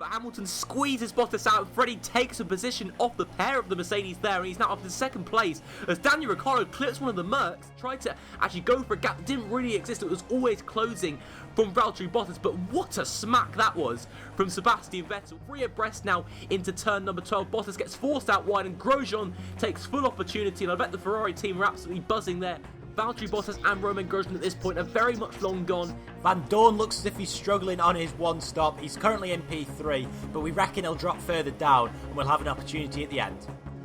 but Hamilton squeezes Bottas out. Freddie takes a position off the pair of the Mercedes there, and he's now up in second place as Daniel Ricciardo clips one of the Mercs, tried to actually go for a gap that didn't really exist. It was always closing from Valtteri Bottas, but what a smack that was from Sebastian Vettel. 3 abreast now into turn number 12. Bottas gets forced out wide, and Grosjean takes full opportunity, and I bet the Ferrari team are absolutely buzzing there. Valtteri Bottas and Romain Grosjean at this point are very much long gone. Van Dorn looks as if he's struggling on his one stop. He's currently in P3, but we reckon he'll drop further down and we'll have an opportunity at the end.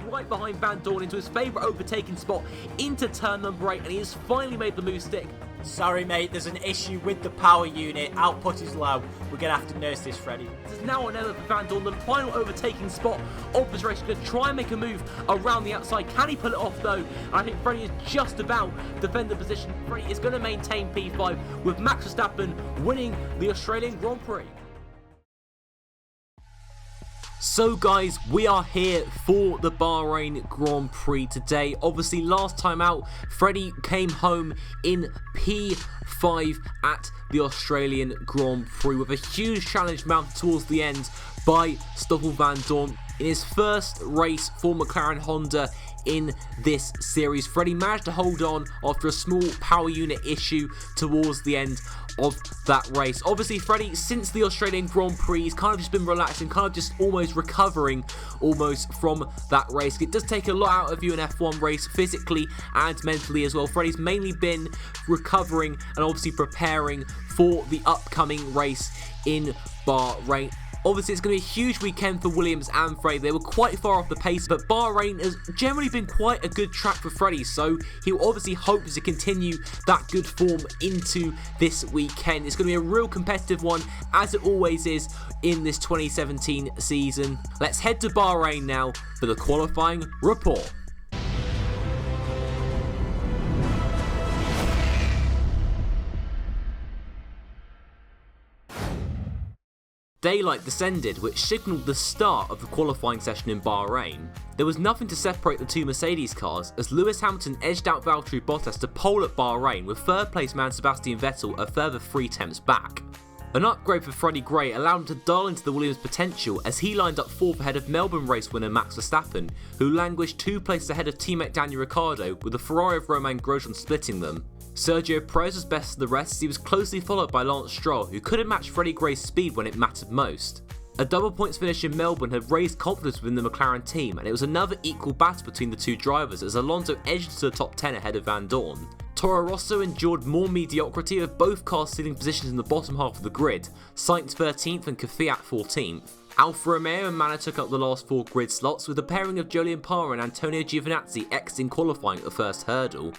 Right behind Van Dorn into his favourite overtaking spot into turn number 8, and he has finally made the move stick. Sorry mate, there's an issue with the power unit. Output is low. We're going to have to nurse this, Freddie. This is now another for Van Dorn, the final overtaking spot of this race. He's going to try and make a move around the outside. Can he pull it off though? I think Freddie is just about defend the position. Freddie is going to maintain P5 with Max Verstappen winning the Australian Grand Prix. So guys, we are here for the Bahrain Grand Prix today. Obviously last time out, Freddie came home in P5 at the Australian Grand Prix with a huge challenge mounted towards the end by Stoffel Van Dorn. In his first race for McLaren Honda in this series, Freddie managed to hold on after a small power unit issue towards the end of that race. Obviously Freddie, since the Australian Grand Prix, he's kind of just been relaxing, kind of just almost recovering almost from that race. It does take a lot out of you in an F1 race, physically and mentally as well. Freddie's mainly been recovering and obviously preparing for the upcoming race in Bahrain. Obviously, it's going to be a huge weekend for Williams and Freddie. They were quite far off the pace, but Bahrain has generally been quite a good track for Freddie, so he'll obviously hope to continue that good form into this weekend. It's going to be a real competitive one, as it always is in this 2017 season. Let's head to Bahrain now for the qualifying report. Daylight descended, which signalled the start of the qualifying session in Bahrain. There was nothing to separate the two Mercedes cars as Lewis Hamilton edged out Valtteri Bottas to pole at Bahrain, with third place man Sebastian Vettel a further 3 tenths back. An upgrade for Freddie Gray allowed him to dial into the Williams potential as he lined up 4th ahead of Melbourne race winner Max Verstappen, who languished 2 places ahead of teammate Daniel Ricciardo, with the Ferrari of Romain Grosjean splitting them. Sergio Perez was best of the rest as he was closely followed by Lance Stroll, who couldn't match Freddie Gray's speed when it mattered most. A double points finish in Melbourne had raised confidence within the McLaren team, and it was another equal battle between the two drivers as Alonso edged into the top 10 ahead of Van Dorn. Toro Rosso endured more mediocrity, with both cars stealing positions in the bottom half of the grid, Sainz 13th and Kvyat 14th. Alfa Romeo and Manor took up the last 4 grid slots, with the pairing of Jolyon Palmer and Antonio Giovinazzi exiting qualifying at the first hurdle.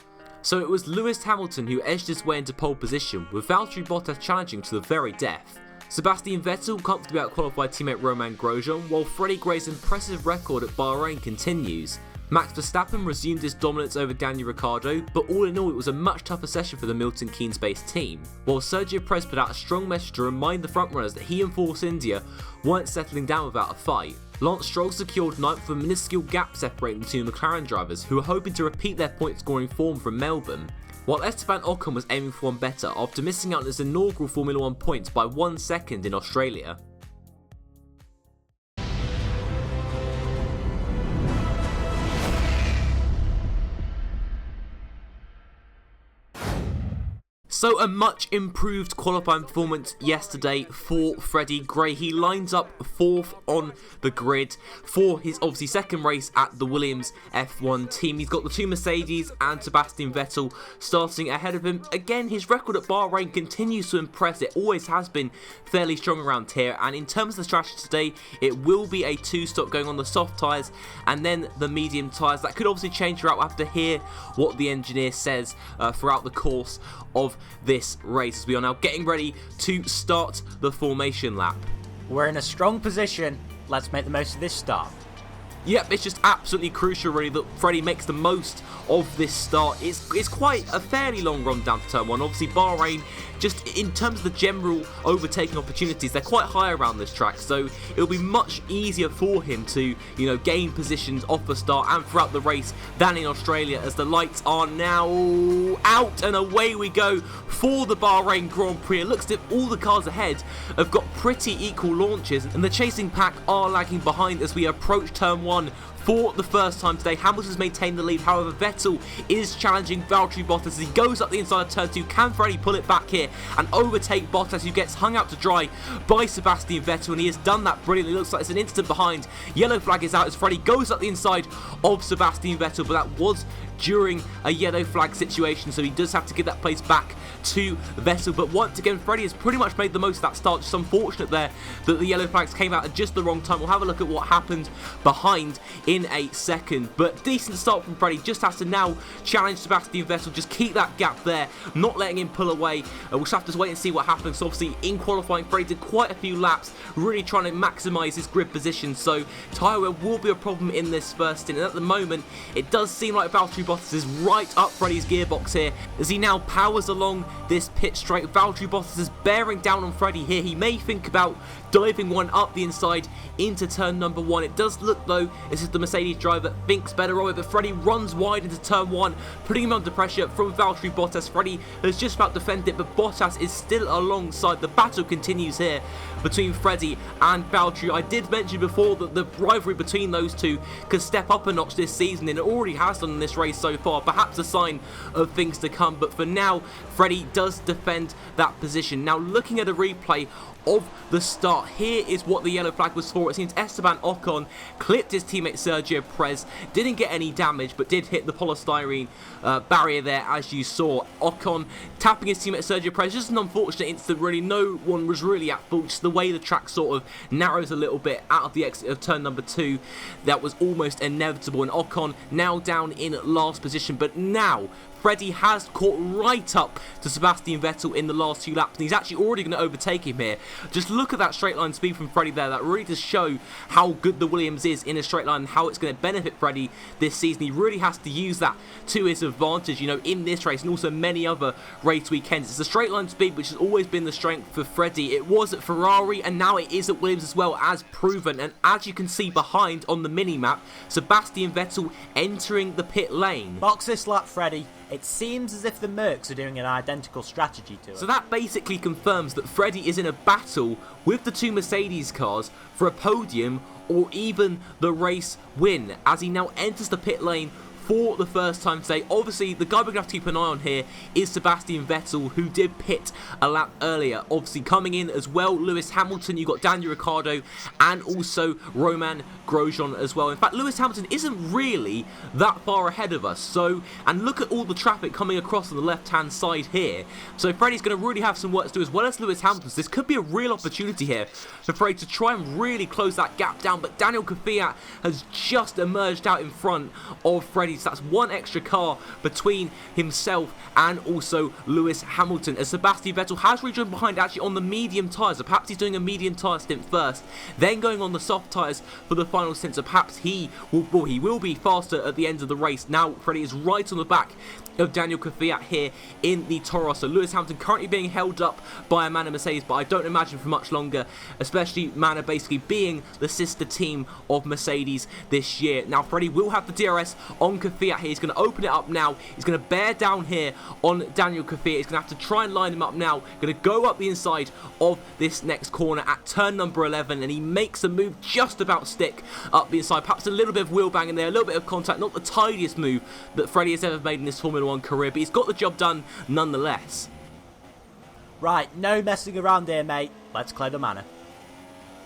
So it was Lewis Hamilton who edged his way into pole position, with Valtteri Bottas challenging to the very death. Sebastian Vettel comfortably outqualified teammate Romain Grosjean, while Freddie Gray's impressive record at Bahrain continues. Max Verstappen resumed his dominance over Daniel Ricciardo, but all in all it was a much tougher session for the Milton Keynes-based team, while Sergio Perez put out a strong message to remind the frontrunners that he and Force India weren't settling down without a fight. Lance Stroll secured 9th with a minuscule gap separating the two McLaren drivers, who were hoping to repeat their point scoring form from Melbourne, while Esteban Ocon was aiming for one better after missing out on his inaugural Formula 1 points by 1 second in Australia. So a much improved qualifying performance yesterday for Freddie Gray. He lines up 4th on the grid for his obviously second race at the Williams F1 team. He's got the 2 Mercedes and Sebastian Vettel starting ahead of him. Again, his record at Bahrain continues to impress. It always has been fairly strong around here, and in terms of the strategy today, it will be a 2-stop going on the soft tyres and then the medium tyres. That could obviously change throughout. We'll have to hear what the engineer says throughout the course of this race, as we are now getting ready to start the formation lap. We're in a strong position. Let's make the most of this start. Yep, it's just absolutely crucial really that Freddie makes the most of this start. It's quite a fairly long run down to turn 1. Obviously Bahrain, just in terms of the general overtaking opportunities, they're quite high around this track, so it'll be much easier for him to, you know, gain positions off the start and throughout the race than in Australia, as the lights are now out and away we go for the Bahrain Grand Prix. It looks as if all the cars ahead have got pretty equal launches, and the chasing pack are lagging behind as we approach turn 1 for the first time today. Hamilton's maintained the lead, however Vettel is challenging Valtteri Bottas as he goes up the inside of turn 2. Can Freddie pull it back here and overtake Bottas, who gets hung out to dry by Sebastian Vettel, and he has done that brilliantly. Looks like it's an instant behind. Yellow flag is out as Freddie goes up the inside of Sebastian Vettel, but that was during a yellow flag situation, so he does have to give that place back to Vettel. But once again, Freddie has pretty much made the most of that start. Just unfortunate there that the yellow flags came out at just the wrong time. We'll have a look at what happened behind in a second, but decent start from Freddie. Just has to now challenge Sebastian Vettel, just keep that gap there, not letting him pull away. We'll just have to wait and see what happens. So obviously in qualifying, Freddie did quite a few laps, really trying to maximise his grid position, so tyre wear will be a problem in this first stint, and at the moment it does seem like Valtteri Bottas is right up Freddie's gearbox here as he now powers along this pit straight. Valtteri Bottas is bearing down on Freddie here. He may think about diving one up the inside into turn number 1. It does look though as if the Mercedes driver thinks better of it, but Freddie runs wide into turn 1, putting him under pressure from Valtteri Bottas. Freddie has just about defended it, but Bottas is still alongside. The battle continues here between Freddie and Valtteri. I did mention before that the rivalry between those two could step up a notch this season, and it already has done in this race so far, perhaps a sign of things to come. But for now, Freddie does defend that position. Now looking at a replay of the start, here is what the yellow flag was for. It seems Esteban Ocon clipped his teammate Sergio Perez, didn't get any damage but did hit the polystyrene barrier there, as you saw. Ocon tapping his teammate Sergio Perez, just an unfortunate incident really. No one was really at fault, just the way the track sort of narrows a little bit out of the exit of turn number 2, that was almost inevitable, and Ocon now down in last position. But now Freddie has caught right up to Sebastian Vettel in the last 2 laps, and he's actually already going to overtake him here. Just look at that straight line speed from Freddie there. That really does show how good the Williams is in a straight line and how it's going to benefit Freddie this season. He really has to use that to his advantage, you know, in this race and also many other race weekends. It's the straight line speed which has always been the strength for Freddie. It was at Ferrari and now it is at Williams as well, as proven. And as you can see behind on the mini-map, Sebastian Vettel entering the pit lane. Box this lap, Freddie. It seems as if the Mercs are doing an identical strategy to it. So that basically confirms that Freddie is in a battle with the 2 Mercedes cars for a podium or even the race win, as he now enters the pit lane for the first time today. Obviously, the guy we're going to have to keep an eye on here is Sebastian Vettel, who did pit a lap earlier. Obviously, coming in as well, Lewis Hamilton, you've got Daniel Ricciardo, and also Romain Grosjean as well. In fact, Lewis Hamilton isn't really that far ahead of us. So, and look at all the traffic coming across on the left-hand side here. So, Freddie's going to really have some work to do, as well as Lewis Hamilton. So this could be a real opportunity here for Freddie to try and really close that gap down. But Daniel Kvyat has just emerged out in front of Freddie. So that's one extra car between himself and also Lewis Hamilton, as Sebastian Vettel has rejoined behind actually on the medium tyres. So perhaps he's doing a medium tyre stint first, then going on the soft tyres for the final stint. So perhaps he will be faster at the end of the race. Now Freddie is right on the back of Daniel Kvyat here in the Toro. So Lewis Hamilton currently being held up by a Manor-Mercedes, but I don't imagine for much longer, especially Manor basically being the sister team of Mercedes this year. Now Freddie will have the DRS on Kvyat here. He's going to open it up now. He's going to bear down here on Daniel Kvyat. He's going to have to try and line him up now. Going to go up the inside of this next corner at turn number 11, and he makes a move just about stick up the inside. Perhaps a little bit of wheel bang in there, a little bit of contact. Not the tidiest move that Freddie has ever made in his Formula 1 career, but he's got the job done nonetheless. Right, no messing around here, mate. Let's clear the Manor.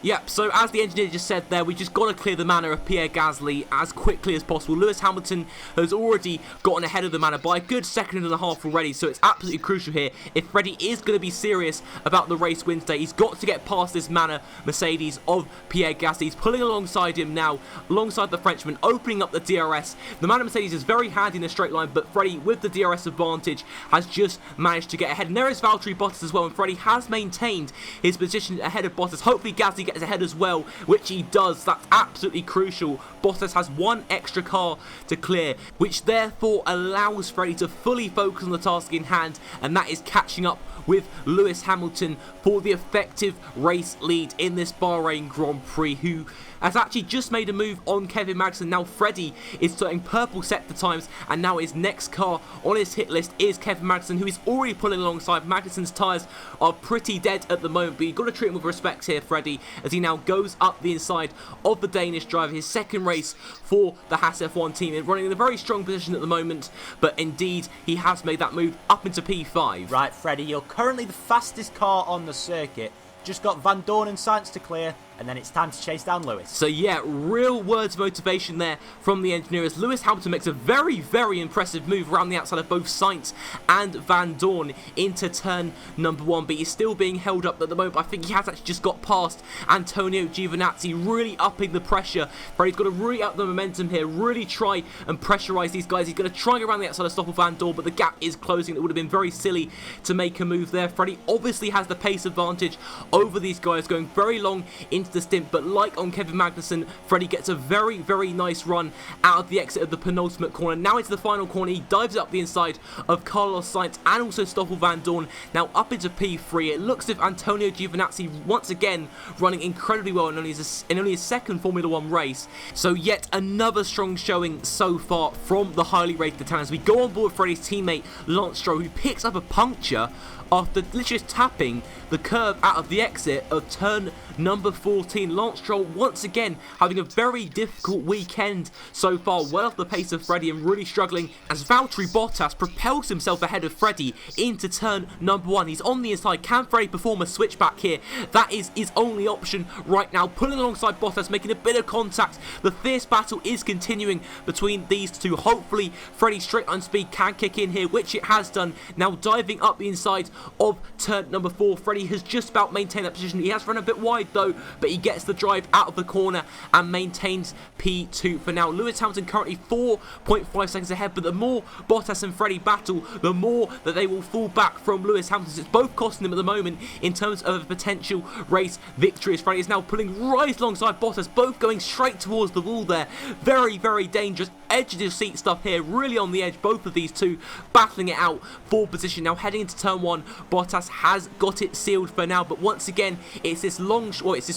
Yep, so as the engineer just said there, we just got to clear the Manor of Pierre Gasly as quickly as possible. Lewis Hamilton has already gotten ahead of the Manor by a good second and a half already, so it's absolutely crucial here. If Freddie is going to be serious about the race win today, he's got to get past this Manor-Mercedes of Pierre Gasly. He's pulling alongside him now, alongside the Frenchman, opening up the DRS. The Manor-Mercedes is very handy in a straight line, but Freddie, with the DRS advantage, has just managed to get ahead. And there is Valtteri Bottas as well, and Freddie has maintained his position ahead of Bottas. Hopefully Gasly gets ahead as well, which he does. That's absolutely crucial. Bottas has one extra car to clear, which therefore allows Freddie to fully focus on the task in hand, and that is catching up with Lewis Hamilton for the effective race lead in this Bahrain Grand Prix, who has actually just made a move on Kevin Magnussen. Now Freddie is starting purple sector times, and now his next car on his hit list is Kevin Magnussen, who is already pulling alongside. Magnussen's tyres are pretty dead at the moment, but you've got to treat him with respect here, Freddie, as he now goes up the inside of the Danish driver, his second race for the Haas F1 team, and running in a very strong position at the moment, but indeed he has made that move up into P5. Right, Freddie, you're currently the fastest car on the circuit. Just got Van Dorn and Sainz to clear, and then it's time to chase down Lewis. So yeah, real words of motivation there from the engineer as Lewis Hamilton makes a very, very impressive move around the outside of both Sainz and Van Dorn into turn number 1, but he's still being held up at the moment. I think he has actually just got past Antonio Giovinazzi, really upping the pressure. Freddie's got to really up the momentum here, really try and pressurise these guys. He's going to try around the outside of Stoffel Van Dorn, but the gap is closing. It would have been very silly to make a move there. Freddie obviously has the pace advantage over these guys, going very long into the stint, but like on Kevin Magnussen, Freddie gets a very, very nice run out of the exit of the penultimate corner. Now into the final corner, he dives up the inside of Carlos Sainz and also Stoffel Van Dorn, now up into P3. It looks as if Antonio Giovinazzi once again running incredibly well in only his second Formula 1 race. So yet another strong showing so far from the highly rated Italians. We go on board Freddie's teammate Lance Stroll, who picks up a puncture after literally just tapping the curb out of the exit of turn number 14. Lance Stroll once again having a very difficult weekend so far, well off the pace of Freddie and really struggling as Valtteri Bottas propels himself ahead of Freddie into turn number 1. He's on the inside. Can Freddie perform a switchback here? That is his only option right now. Pulling alongside Bottas, making a bit of contact. The fierce battle is continuing between these two. Hopefully Freddie's straight line speed can kick in here, which it has done. Now diving up the inside of turn number 4. Freddie has just about maintained that position. He has run a bit wide though, but he gets the drive out of the corner and maintains P2 for now. Lewis Hamilton currently 4.5 seconds ahead, but the more Bottas and Freddie battle, the more that they will fall back from Lewis Hamilton. It's both costing them at the moment in terms of a potential race victory, as Freddie is now pulling right alongside Bottas, both going straight towards the wall there. Very, very dangerous. Edge of your seat stuff here, really on the edge. Both of these two battling it out for position. Now heading into turn 1, Bottas has got it sealed for now, but once again it's this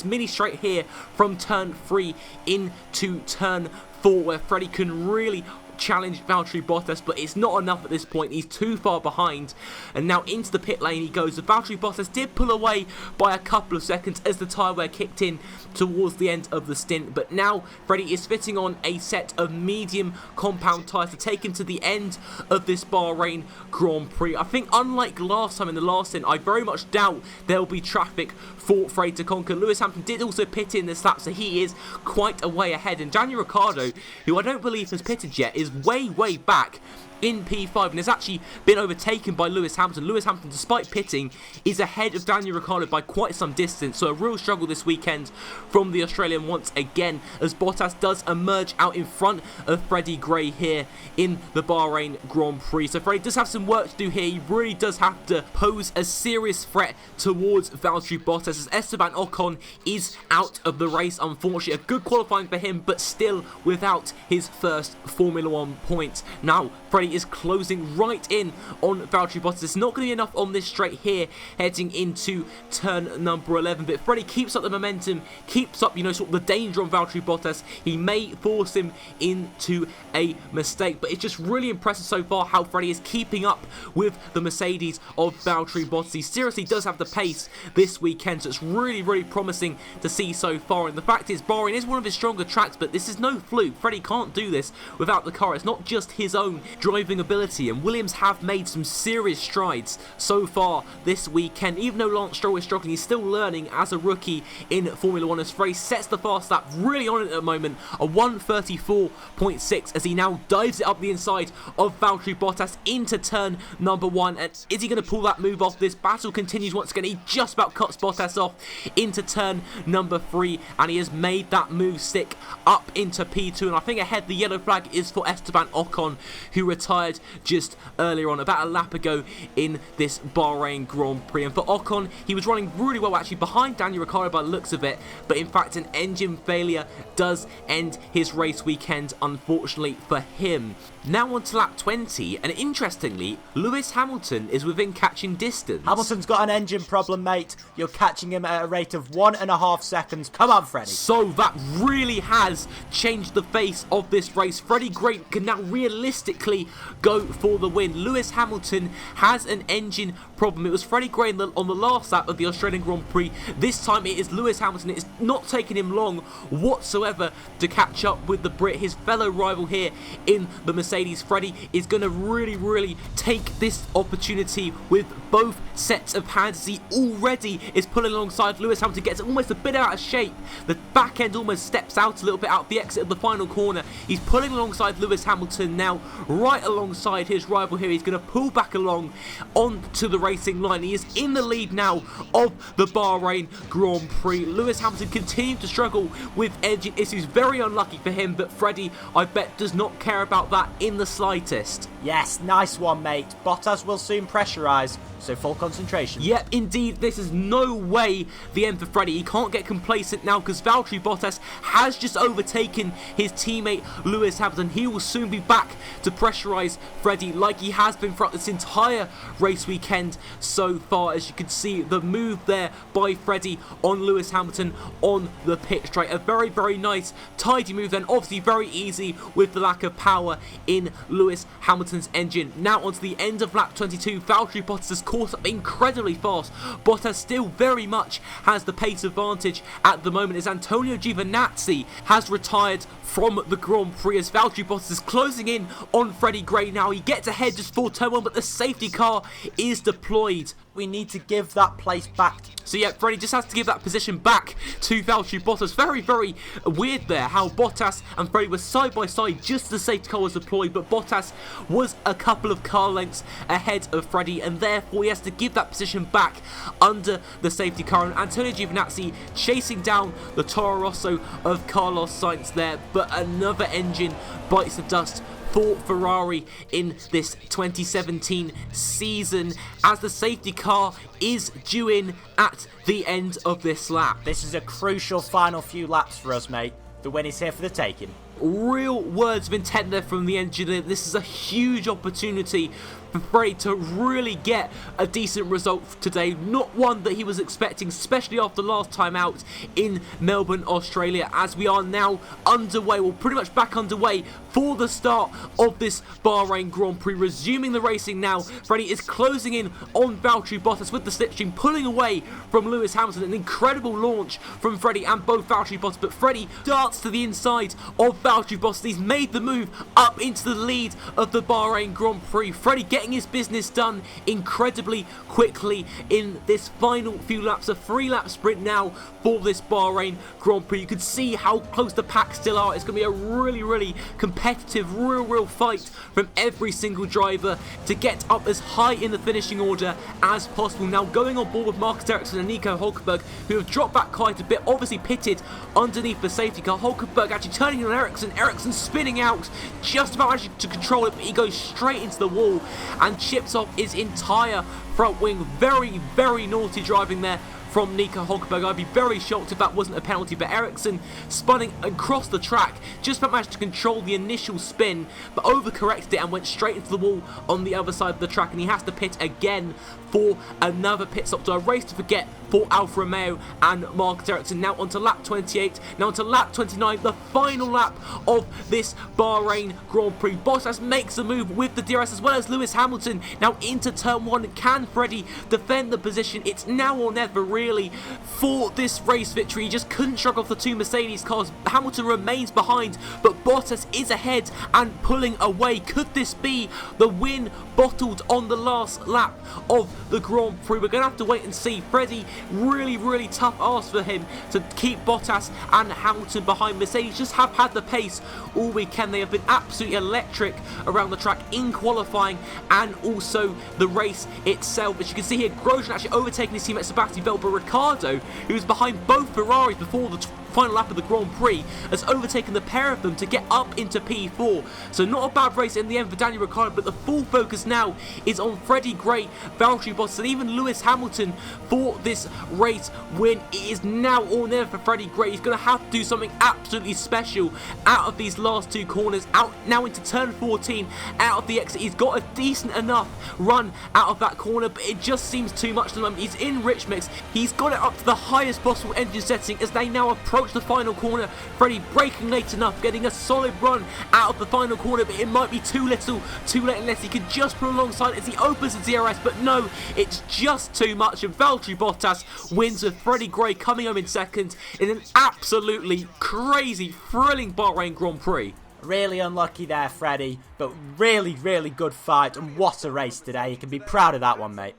mini straight here from turn 3 into turn 4 where Freddie can really challenge Valtteri Bottas, but it's not enough at this point. He's too far behind, and now into the pit lane he goes. The Valtteri Bottas did pull away by a couple of seconds as the tyre wear kicked in towards the end of the stint, but now Freddie is fitting on a set of medium compound tyres to take him to the end of this Bahrain Grand Prix. I think unlike last time in the last stint, I very much doubt there'll be traffic for Freddie to conquer. Lewis Hamilton did also pit in this lap, so he is quite a way ahead, and Daniel Ricciardo, who I don't believe has pitted yet, is way back in P5 and has actually been overtaken by Lewis Hamilton. Lewis Hamilton, despite pitting, is ahead of Daniel Ricciardo by quite some distance, so a real struggle this weekend from the Australian once again, as Bottas does emerge out in front of Freddie Gray here in the Bahrain Grand Prix. So Freddie does have some work to do here. He really does have to pose a serious threat towards Valtteri Bottas, as Esteban Ocon is out of the race, unfortunately. A good qualifying for him, but still without his first Formula 1 points. Now Freddie is closing right in on Valtteri Bottas. It's not going to be enough on this straight here, heading into turn number 11. But Freddie keeps up the momentum, keeps up, sort of the danger on Valtteri Bottas. He may force him into a mistake, but it's just really impressive so far how Freddie is keeping up with the Mercedes of Valtteri Bottas. He seriously does have the pace this weekend, so it's really promising to see so far. And the fact is, Bahrain is one of his stronger tracks, but this is no fluke. Freddie can't do this without the car. It's not just his own driving ability, and Williams have made some serious strides so far this weekend. Even though Lance Stroll is struggling, he's still learning as a rookie in Formula 1, as Freddie sets the fast lap really on it at the moment, a 1:34.6, as he now dives it up the inside of Valtteri Bottas into turn number 1. And is he going to pull that move off? This battle continues once again. He just about cuts Bottas off into turn number 3, and he has made that move stick up into P2. And I think ahead the yellow flag is for Esteban Ocon, who retires retired just earlier on, about a lap ago in this Bahrain Grand Prix. And for Ocon, he was running really well actually behind Daniel Ricciardo by the looks of it, but in fact an engine failure does end his race weekend, unfortunately for him. Now on to lap 20, and interestingly, Lewis Hamilton is within catching distance. Hamilton's got an engine problem, mate. You're catching him at a rate of 1.5 seconds. Come on, Freddie. So that really has changed the face of this race. Freddie Gray can now realistically go for the win. Lewis Hamilton has an engine problem. It was Freddie Gray on the last lap of the Australian Grand Prix. This time it is Lewis Hamilton. It's not taking him long whatsoever to catch up with the Brit, his fellow rival here in the Mercedes. Freddie is going to really take this opportunity with both sets of hands, as he already is pulling alongside Lewis Hamilton, gets almost a bit out of shape. The back end almost steps out a little bit out the exit of the final corner. He's pulling alongside Lewis Hamilton now, right alongside his rival here. He's going to pull back along onto the racing line. He is in the lead now of the Bahrain Grand Prix. Lewis Hamilton continuing to struggle with engine issues. Very unlucky for him, but Freddie, I bet, does not care about that in the slightest. Yes, nice one, mate. Bottas will soon pressurise, so full concentration. Yep, indeed, this is no way the end for Freddie. He can't get complacent now because Valtteri Bottas has just overtaken his teammate Lewis Hamilton. He will soon be back to pressurise Freddie like he has been throughout this entire race weekend so far. As you can see, the move there by Freddie on Lewis Hamilton on the pit straight. A very nice, tidy move then. Obviously very easy with the lack of power in Lewis Hamilton's engine. Now onto the end of lap 22. Valtteri Bottas has caught up incredibly fast. Bottas still very much has the pace advantage at the moment, as Antonio Giovinazzi has retired from the Grand Prix, as Valtteri Bottas is closing in on Freddie Gray now. He gets ahead just for turn 1, but the safety car is deployed. We need to give that place back. So yeah, Freddie just has to give that position back to Valtteri Bottas. Very weird there how Bottas and Freddie were side by side just as the safety car was deployed, but Bottas was a couple of car lengths ahead of Freddie, and therefore he has to give that position back under the safety car. And Antonio Giovinazzi chasing down the Toro Rosso of Carlos Sainz there, but another engine bites the dust for Ferrari in this 2017 season, as the safety car is due in at the end of this lap. This is a crucial final few laps for us, mate. The win is here for the taking. Real words of intent there from the engineer. This is a huge opportunity for Freddie to really get a decent result today. Not one that he was expecting, especially after last time out in Melbourne, Australia, as we are now underway, well, pretty much back underway for the start of this Bahrain Grand Prix. Resuming the racing now, Freddie is closing in on Valtteri Bottas with the slipstream, pulling away from Lewis Hamilton. An incredible launch from Freddie and both Valtteri Bottas, but Freddie darts to the inside of Valtteri Bottas. He's made the move up into the lead of the Bahrain Grand Prix. Freddie getting his business done incredibly quickly in this final few laps. A 3-lap sprint now for this Bahrain Grand Prix. You can see how close the pack still are. It's going to be a really competitive, real fight from every single driver to get up as high in the finishing order as possible. Now going on board with Marcus Ericsson and Nico Hulkenberg, who have dropped back quite a bit, obviously pitted underneath the safety car. Hulkenberg actually turning on Ericsson. Ericsson spinning out, just about actually to control it, but he goes straight into the wall and chips off his entire front wing. Very naughty driving there from Nico Hulkenberg. I'd be very shocked if that wasn't a penalty, but Ericsson spinning across the track, just about managed to control the initial spin, but overcorrected it and went straight into the wall on the other side of the track, and he has to pit again for another pit stop. So a race to forget for Alfa Romeo and Marcus Ericsson. Now onto lap 28, now onto lap 29, the final lap of this Bahrain Grand Prix. Bottas makes a move with the DRS as well as Lewis Hamilton. Now into turn 1, can Freddie defend the position? It's now or never really for this race victory. He just couldn't shrug off the two Mercedes cars. Hamilton remains behind, but Bottas is ahead and pulling away. Could this be the win bottled on the last lap of the Grand Prix? We're going to have to wait and see. Freddie, really tough ask for him to keep Bottas and Hamilton behind. Mercedes just have had the pace all weekend. They have been absolutely electric around the track in qualifying and also the race itself. As you can see here, Grosjean actually overtaking his teammate Sebastian Vettel, but Ricciardo, who was behind both Ferraris before the final lap of the Grand Prix has overtaken the pair of them to get up into P4. So not a bad race in the end for Daniel Ricciardo, but the full focus now is on Freddie Gray, Valtteri Bottas and even Lewis Hamilton for this race win. It is now or never for Freddie Gray. He's going to have to do something absolutely special out of these last two corners, out now into turn 14, out of the exit. He's got a decent enough run out of that corner, but it just seems too much at the moment. He's in rich mix. He's got it up to the highest possible engine setting as they now approach the final corner. Freddie braking late enough, getting a solid run out of the final corner, but it might be too little, too late unless he could just put alongside as he opens the DRS, but no, it's just too much, and Valtteri Bottas wins with Freddie Gray coming home in second in an absolutely crazy, thrilling Bahrain Grand Prix. Really unlucky there, Freddie, but really, really good fight, and what a race today. You can be proud of that one, mate.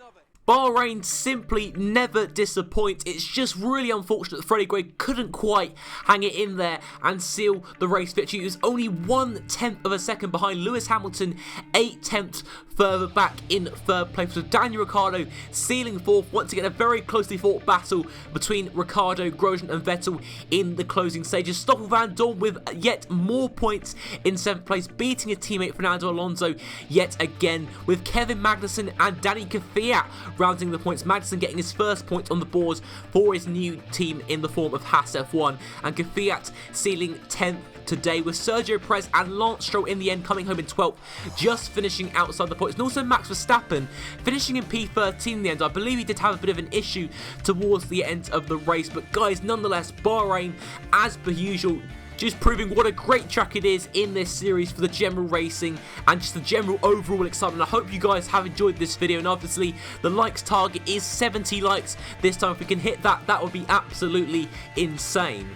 Bahrain simply never disappoint. It's just really unfortunate that Freddie Gray couldn't quite hang it in there and seal the race victory. He was only 1/10 of a second behind Lewis Hamilton, 8/10 further back in third place, with Daniel Ricciardo sealing fourth. Once again, a very closely fought battle between Ricciardo, Grosjean and Vettel in the closing stages. Stoffel Van Dorn with yet more points in 7th place, beating his teammate Fernando Alonso yet again, with Kevin Magnussen and Danny Kvyat rounding the points. Magnussen getting his first point on the board for his new team in the form of Haas F1, and Kvyat sealing 10th today, with Sergio Perez and Lance Stroll in the end coming home in 12th, just finishing outside the points. And also Max Verstappen finishing in P13 in the end. I believe he did have a bit of an issue towards the end of the race, but guys, nonetheless, Bahrain, as per usual, just proving what a great track it is in this series for the general racing and just the general overall excitement. I hope you guys have enjoyed this video, and obviously the likes target is 70 likes this time. If we can hit that, that would be absolutely insane.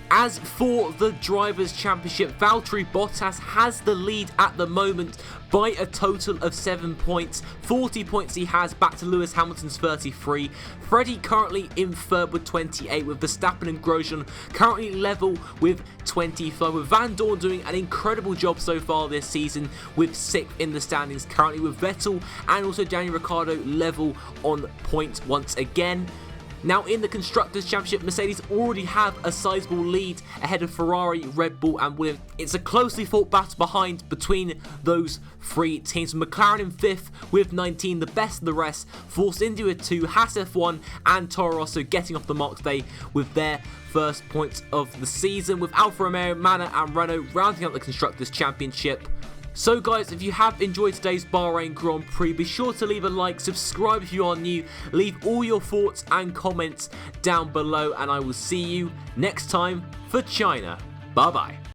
As for the Drivers' Championship, Valtteri Bottas has the lead at the moment by a total of 7 points. 40 points he has, back to Lewis Hamilton's 33. Freddie currently in third with 28, with Verstappen and Grosjean currently level with 25, with Van Dorn doing an incredible job so far this season with 6th in the standings currently, with Vettel and also Daniel Ricciardo level on points once again. Now in the Constructors' Championship, Mercedes already have a sizable lead ahead of Ferrari, Red Bull and Williams. It's a closely fought battle behind between those three teams. McLaren in 5th with 19, the best of the rest. Force India with 2, Haas F1 and Toro Rosso getting off the mark today with their first points of the season, with Alfa Romeo, Manor and Renault rounding out the Constructors' Championship. So guys, if you have enjoyed today's Bahrain Grand Prix, be sure to leave a like, subscribe if you are new, leave all your thoughts and comments down below, and I will see you next time for China. Bye bye.